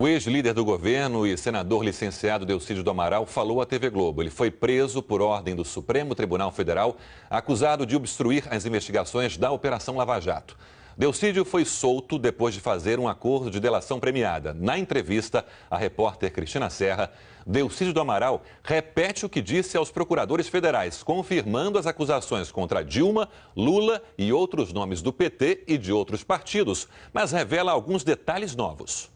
O ex-líder do governo e senador licenciado Delcídio do Amaral falou à TV Globo. Ele foi preso por ordem do Supremo Tribunal Federal, acusado de obstruir as investigações da Operação Lava Jato. Delcídio foi solto depois de fazer um acordo de delação premiada. Na entrevista à repórter Cristina Serra, Delcídio do Amaral repete o que disse aos procuradores federais, confirmando as acusações contra Dilma, Lula e outros nomes do PT e de outros partidos, mas revela alguns detalhes novos.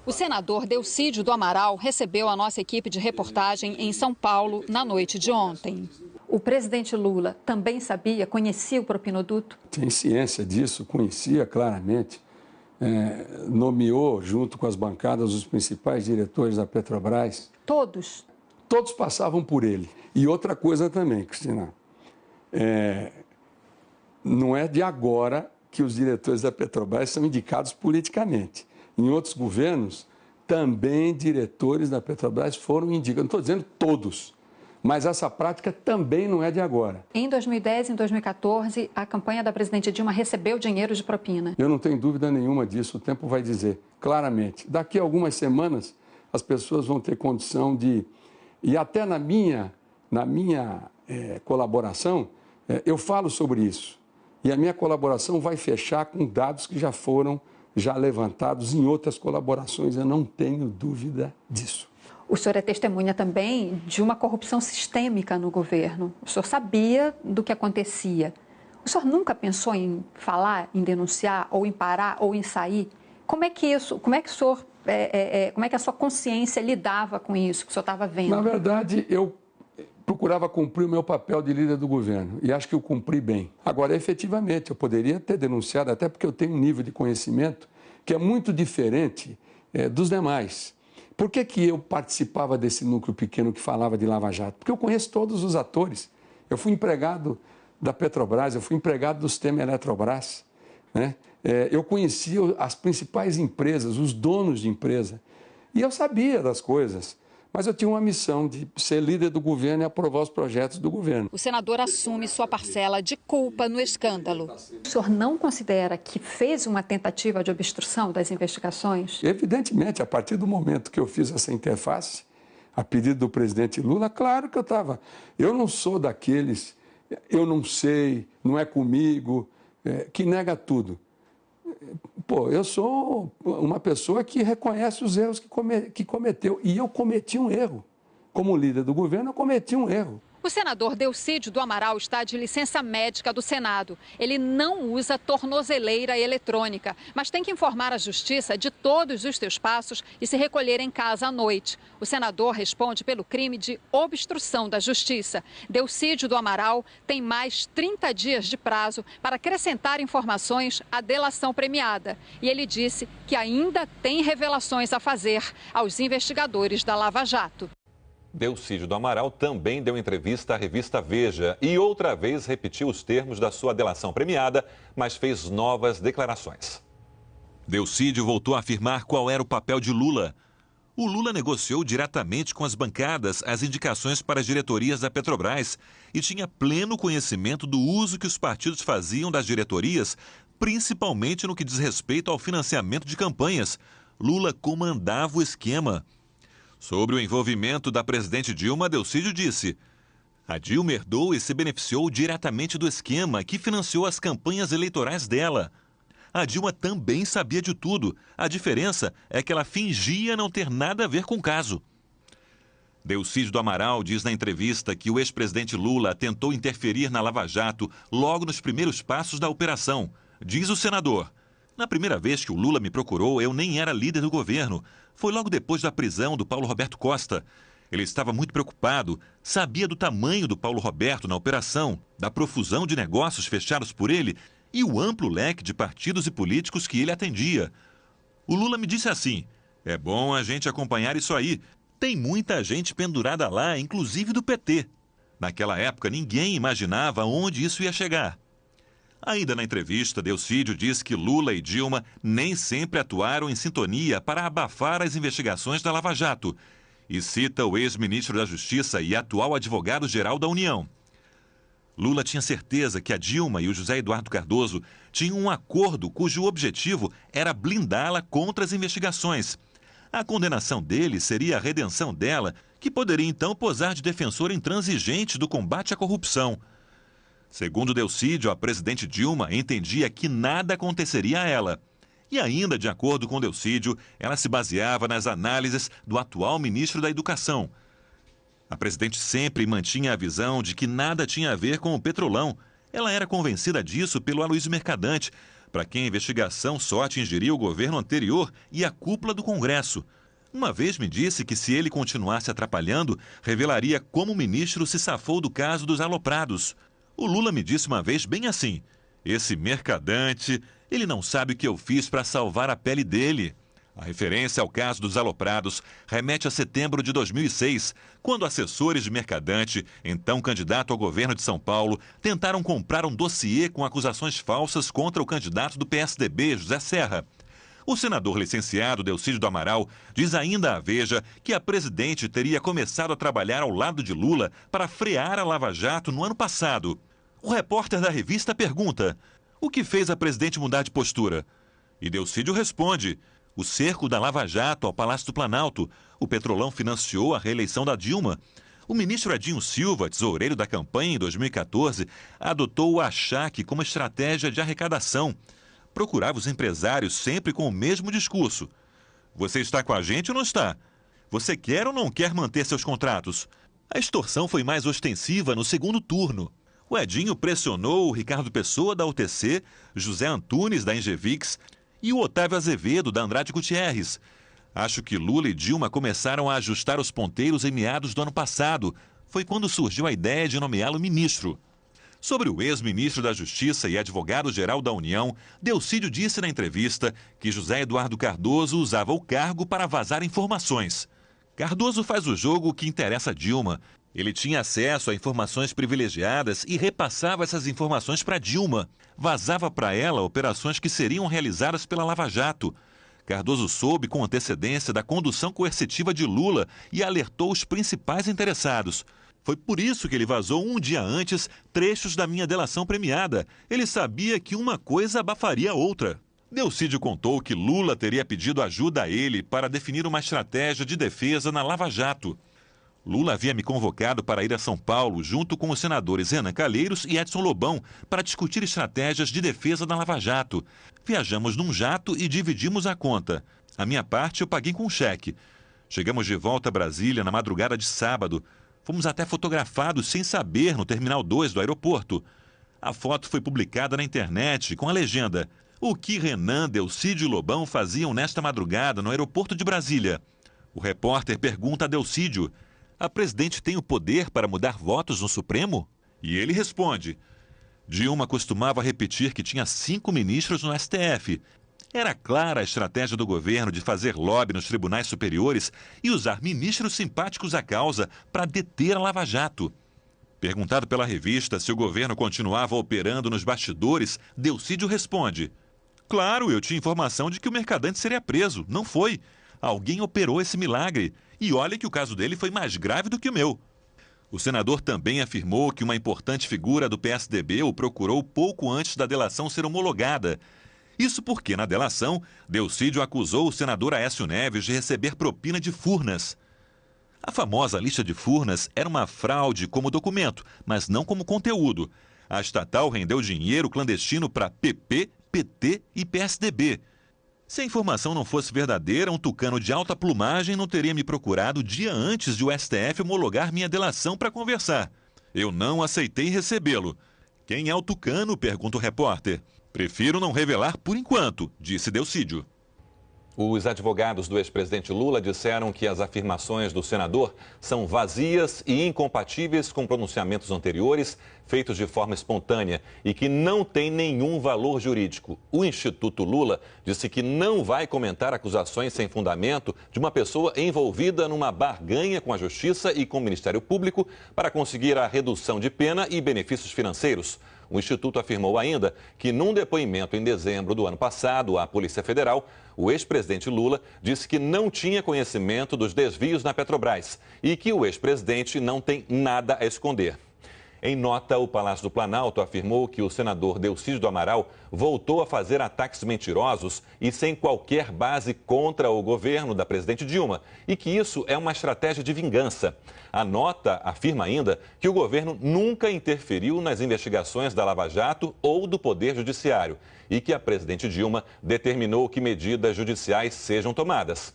O senador Delcídio do Amaral recebeu a nossa equipe de reportagem em São Paulo na noite de ontem. O presidente Lula também sabia, conhecia o propinoduto? Tem ciência disso, conhecia claramente. Nomeou, junto com as bancadas, os principais diretores da Petrobras. Todos? Todos passavam por ele. E outra coisa também, Cristina, não é de agora que os diretores da Petrobras são indicados politicamente. Em outros governos, também diretores da Petrobras foram indicados. Não estou dizendo todos, mas essa prática também não é de agora. Em 2010 e em 2014, a campanha da presidente Dilma recebeu dinheiro de propina. Eu não tenho dúvida nenhuma disso, o tempo vai dizer claramente. Daqui a algumas semanas, as pessoas vão ter condição de... E até na minha colaboração, eu falo sobre isso. E a minha colaboração vai fechar com dados que já foram levantados em outras colaborações, eu não tenho dúvida disso. O senhor é testemunha também de uma corrupção sistêmica no governo. O senhor sabia do que acontecia. O senhor nunca pensou em falar, em denunciar, ou em parar, ou em sair? Como é que a sua consciência lidava com isso que o senhor estava vendo? Na verdade, eu procurava cumprir o meu papel de líder do governo e acho que eu cumpri bem. Agora, efetivamente, eu poderia ter denunciado, até porque eu tenho um nível de conhecimento que é muito diferente dos demais. Por que eu participava desse núcleo pequeno que falava de Lava Jato? Porque eu conheço todos os atores. Eu fui empregado da Petrobras, eu fui empregado do sistema Eletrobras, né? Eu conhecia as principais empresas, os donos de empresa, e eu sabia das coisas. Mas eu tinha uma missão de ser líder do governo e aprovar os projetos do governo. O senador assume sua parcela de culpa no escândalo. O senhor não considera que fez uma tentativa de obstrução das investigações? Evidentemente, a partir do momento que eu fiz essa interface, a pedido do presidente Lula, claro que eu estava. Eu não sou daqueles, eu não sei, não é comigo, que nega tudo. Eu sou uma pessoa que reconhece os erros que cometeu. E eu cometi um erro. Como líder do governo, eu cometi um erro. O senador Delcídio do Amaral está de licença médica do Senado. Ele não usa tornozeleira eletrônica, mas tem que informar a Justiça de todos os seus passos e se recolher em casa à noite. O senador responde pelo crime de obstrução da Justiça. Delcídio do Amaral tem mais 30 dias de prazo para acrescentar informações à delação premiada. E ele disse que ainda tem revelações a fazer aos investigadores da Lava Jato. Delcídio do Amaral também deu entrevista à revista Veja e outra vez repetiu os termos da sua delação premiada, mas fez novas declarações. Delcídio voltou a afirmar qual era o papel de Lula. O Lula negociou diretamente com as bancadas as indicações para as diretorias da Petrobras e tinha pleno conhecimento do uso que os partidos faziam das diretorias, principalmente no que diz respeito ao financiamento de campanhas. Lula comandava o esquema. Sobre o envolvimento da presidente Dilma, Delcídio disse: a Dilma herdou e se beneficiou diretamente do esquema que financiou as campanhas eleitorais dela. A Dilma também sabia de tudo. A diferença é que ela fingia não ter nada a ver com o caso. Delcídio do Amaral diz na entrevista que o ex-presidente Lula tentou interferir na Lava Jato logo nos primeiros passos da operação. Diz o senador: na primeira vez que o Lula me procurou, eu nem era líder do governo. Foi logo depois da prisão do Paulo Roberto Costa. Ele estava muito preocupado, sabia do tamanho do Paulo Roberto na operação, da profusão de negócios fechados por ele e o amplo leque de partidos e políticos que ele atendia. O Lula me disse assim: é bom a gente acompanhar isso aí. Tem muita gente pendurada lá, inclusive do PT. Naquela época, ninguém imaginava onde isso ia chegar. Ainda na entrevista, Delcídio diz que Lula e Dilma nem sempre atuaram em sintonia para abafar as investigações da Lava Jato e cita o ex-ministro da Justiça e atual advogado-geral da União. Lula tinha certeza que a Dilma e o José Eduardo Cardoso tinham um acordo cujo objetivo era blindá-la contra as investigações. A condenação dele seria a redenção dela, que poderia então posar de defensora intransigente do combate à corrupção. Segundo Delcídio, a presidente Dilma entendia que nada aconteceria a ela. E ainda, de acordo com Delcídio, ela se baseava nas análises do atual ministro da Educação. A presidente sempre mantinha a visão de que nada tinha a ver com o Petrolão. Ela era convencida disso pelo Aloysio Mercadante, para quem a investigação só atingiria o governo anterior e a cúpula do Congresso. Uma vez me disse que se ele continuasse atrapalhando, revelaria como o ministro se safou do caso dos aloprados. O Lula me disse uma vez bem assim: esse Mercadante, ele não sabe o que eu fiz para salvar a pele dele. A referência ao caso dos aloprados remete a setembro de 2006, quando assessores de Mercadante, então candidato ao governo de São Paulo, tentaram comprar um dossiê com acusações falsas contra o candidato do PSDB, José Serra. O senador licenciado Delcídio do Amaral diz ainda à Veja que a presidente teria começado a trabalhar ao lado de Lula para frear a Lava Jato no ano passado. O repórter da revista pergunta: o que fez a presidente mudar de postura? E Delcídio responde: o cerco da Lava Jato ao Palácio do Planalto. O Petrolão financiou a reeleição da Dilma. O ministro Edinho Silva, tesoureiro da campanha em 2014, adotou o achaque como estratégia de arrecadação. Procurava os empresários sempre com o mesmo discurso: você está com a gente ou não está? Você quer ou não quer manter seus contratos? A extorsão foi mais ostensiva no segundo turno. O Edinho pressionou o Ricardo Pessoa, da UTC, José Antunes, da Engevix, e o Otávio Azevedo, da Andrade Gutierrez. Acho que Lula e Dilma começaram a ajustar os ponteiros em meados do ano passado. Foi quando surgiu a ideia de nomeá-lo ministro. Sobre o ex-ministro da Justiça e advogado-geral da União, Delcídio disse na entrevista que José Eduardo Cardoso usava o cargo para vazar informações. Cardoso faz o jogo que interessa a Dilma. Ele tinha acesso a informações privilegiadas e repassava essas informações para Dilma. Vazava para ela operações que seriam realizadas pela Lava Jato. Cardoso soube com antecedência da condução coercitiva de Lula e alertou os principais interessados. Foi por isso que ele vazou um dia antes trechos da minha delação premiada. Ele sabia que uma coisa abafaria a outra. Delcídio contou que Lula teria pedido ajuda a ele para definir uma estratégia de defesa na Lava Jato. Lula havia me convocado para ir a São Paulo junto com os senadores Renan Calheiros e Edson Lobão para discutir estratégias de defesa na Lava Jato. Viajamos num jato e dividimos a conta. A minha parte eu paguei com cheque. Chegamos de volta a Brasília na madrugada de sábado. Fomos até fotografados sem saber no Terminal 2 do aeroporto. A foto foi publicada na internet com a legenda: o que Renan, Delcídio e Lobão faziam nesta madrugada no aeroporto de Brasília? O repórter pergunta a Delcídio: a presidente tem o poder para mudar votos no Supremo? E ele responde: Dilma costumava repetir que tinha 5 ministros no STF. Era clara a estratégia do governo de fazer lobby nos tribunais superiores e usar ministros simpáticos à causa para deter a Lava Jato. Perguntado pela revista se o governo continuava operando nos bastidores, Delcídio responde: claro, eu tinha informação de que o Mercadante seria preso. Não foi. Alguém operou esse milagre. E olha que o caso dele foi mais grave do que o meu. O senador também afirmou que uma importante figura do PSDB o procurou pouco antes da delação ser homologada. Isso porque, na delação, Delcídio acusou o senador Aécio Neves de receber propina de Furnas. A famosa lista de Furnas era uma fraude como documento, mas não como conteúdo. A estatal rendeu dinheiro clandestino para PP, PT e PSDB. Se a informação não fosse verdadeira, um tucano de alta plumagem não teria me procurado dia antes de o STF homologar minha delação para conversar. Eu não aceitei recebê-lo. Quem é o tucano? Pergunta o repórter. Prefiro não revelar por enquanto, disse Delcídio. Os advogados do ex-presidente Lula disseram que as afirmações do senador são vazias e incompatíveis com pronunciamentos anteriores feitos de forma espontânea e que não têm nenhum valor jurídico. O Instituto Lula disse que não vai comentar acusações sem fundamento de uma pessoa envolvida numa barganha com a Justiça e com o Ministério Público para conseguir a redução de pena e benefícios financeiros. O Instituto afirmou ainda que, num depoimento em dezembro do ano passado à Polícia Federal, o ex-presidente Lula disse que não tinha conhecimento dos desvios na Petrobras e que o ex-presidente não tem nada a esconder. Em nota, o Palácio do Planalto afirmou que o senador Delcídio do Amaral voltou a fazer ataques mentirosos e sem qualquer base contra o governo da presidente Dilma e que isso é uma estratégia de vingança. A nota afirma ainda que o governo nunca interferiu nas investigações da Lava Jato ou do Poder Judiciário e que a presidente Dilma determinou que medidas judiciais sejam tomadas.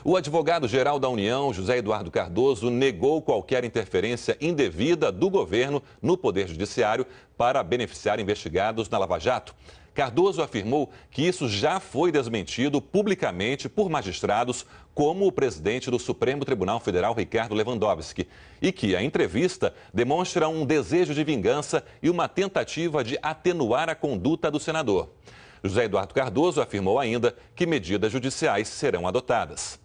O advogado-geral da União, José Eduardo Cardoso, negou qualquer interferência indevida do governo no Poder Judiciário para beneficiar investigados na Lava Jato. Cardoso afirmou que isso já foi desmentido publicamente por magistrados, como o presidente do Supremo Tribunal Federal, Ricardo Lewandowski, e que a entrevista demonstra um desejo de vingança e uma tentativa de atenuar a conduta do senador. José Eduardo Cardoso afirmou ainda que medidas judiciais serão adotadas.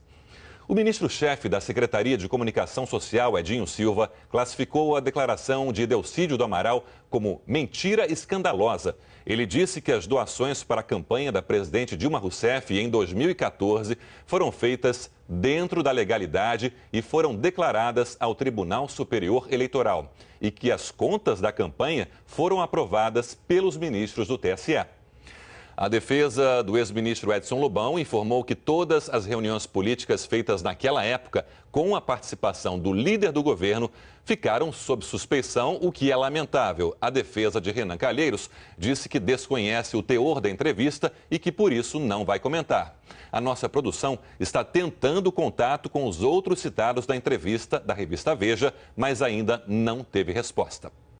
O ministro-chefe da Secretaria de Comunicação Social, Edinho Silva, classificou a declaração de Delcídio do Amaral como mentira escandalosa. Ele disse que as doações para a campanha da presidente Dilma Rousseff em 2014 foram feitas dentro da legalidade e foram declaradas ao Tribunal Superior Eleitoral e que as contas da campanha foram aprovadas pelos ministros do TSE. A defesa do ex-ministro Edson Lobão informou que todas as reuniões políticas feitas naquela época, com a participação do líder do governo, ficaram sob suspeição, o que é lamentável. A defesa de Renan Calheiros disse que desconhece o teor da entrevista e que, por isso, não vai comentar. A nossa produção está tentando contato com os outros citados da entrevista da revista Veja, mas ainda não teve resposta.